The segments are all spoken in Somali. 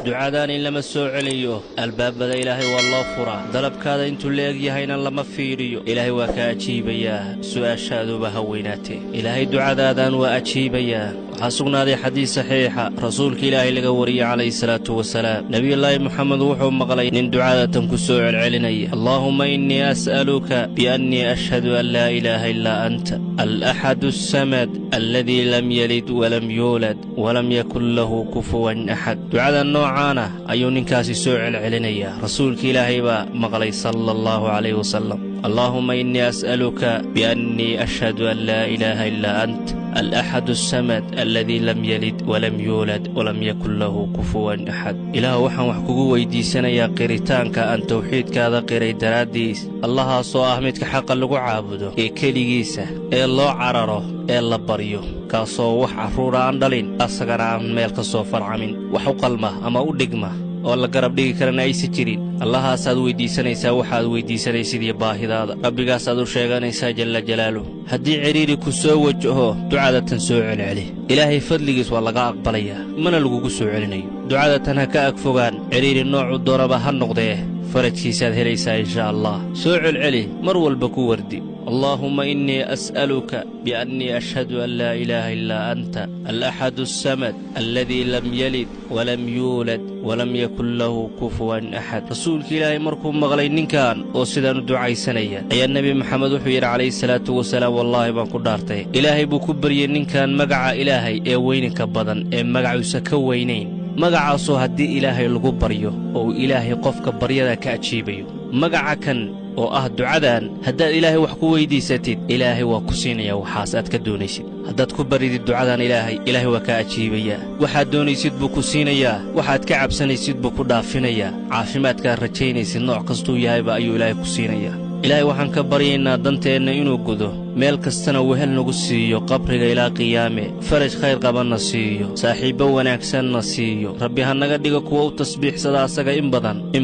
ducadaan in lama soo celiyo albaabada ilaahay waa loo furaa dalabkaada intuu leeg yahayna lama fiiriyo ilaahay waa ka ajiibayaa su'aashaaduba ha weynaatee ilaahay ducadaadaan waa ajiibayaa waxaa sugnaaday xadiis saxiixa rasuulka ilaahay laga wariyey calayhi salaatu wasalaam nebiyullaahi moxamed wuxuu maqlay nin ducadatan ku soo celcelinaya allaahumma innii as'aluka biannii ashhadu an laa ilaaha illaa anta alaxadu asamad alladii lam yalid walam yuulad walam yakun lahu kufuwan axad ducada noocaana ayuu ninkaasi soo celcelinayaa rasuulka ilaahay baa maqlay sala allahu calayhi wasalam allaahumma innii as'aluka biannii ashhadu an laa ilaaha illaa ant الأحد السمد الذي لم يلد ولم يولد ولم يكن له كفوا أحد إله وحن وحكوه ويديسنا يا قريتانك أن توحيد كذا قري دراديس الله صو أحمدك حق اللغو عابده كليجيسة الله عرره الله بريو كاسو وح عفرورا عندلين أصغر عن ميلك صوفر عمين وحق المه أما أودقمه والله قرب ديك كرنا أي سجرين الله ساد ويديسنا يسا وحد ويديسنا يسيدي باهذا ربك ساد وشيغان يسا جل جلاله هدي عريري كسو وجهه دعاء تنسوع عليه إلهي فضلك والله أقبليه من اللي كسوع عليه دعاء هكا أكفوغان عريري النوع الضربة هالنقضيه فرج كيساد هليسا إن شاء الله سوع العلي مرو البكو وردي اللهم إني أسألك بأني أشهد أن لا إله إلا أنت الأحد السمد الذي لم يلد ولم يولد ولم يكن له كفوا أحد رسولك إلهي مركم مغلين كان وصدان دعاء سنية أي النبي محمد وحير عليه الصلاة والسلام والله ما قدرته إلهي بكبري كان مقع إلهي وينك بدن مقع يسكوينين magacaasoo haddii ilaahay lagu baryo oo ilaahay qofka baryada ka ajiibayo magaca kan oo ah ducadan haddaad ilaahay wax ku weydiisatid ilaahay waa ku siinaya waxaas aad ka doonaysid haddaad ku baridid ducadan ilaahay waa ka ajiibayaa waxaad doonaysid buu ku siinayaa waxaad ka cabsanaysid buu ku dhaafinayaa caafimaadkaad rajaynaysid nooc kastuu yahayba ayuu ilaahay ku siinayaa ilaahay waxaan ka baryaynaa danteenna inuu gudo meel kastana wehel nagu siiyo qabriga ilaa qiyaame faraj khayr qabanna siiyo saaxiibbo wanaagsanna siiyo rabbi ha naga dhigo kuwa u tasbiixsada asaga in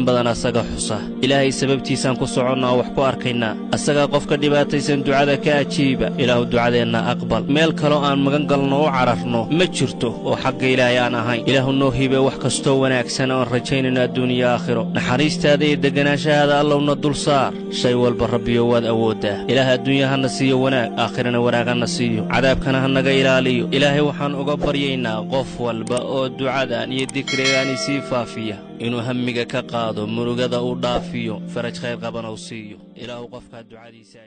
badan asaga xusa ilaahay sababtiisaan ku soconnaa wax ku arkaynaa asagaa qofka dhibaataysan ducada ka ajiiba ilaahu ducadeenna aqbal meel kaloo aan magan galno u cararno ma jirto oo xagga ilaahay aan ahayn ilaahu noo hibe wax kastoo wanaagsan oon rajaynayno adduuniya aakhiro naxariistaada iyo deganaanshahaada allowna dul saar shay walba rabbiyo waad awooddaa ilaah adduunyahana siiyo wanaag aakhirana wanaagana siiyo cadaabkana ha naga ilaaliyo ilaahay waxaan uga baryaynaa qof walba oo ducadan iyo dikrigaani sii faafiya inuu hamiga ka qaado murugada u dhaafiyo faraj khayr qabana u siiyo ilaahu qofka ducadiisa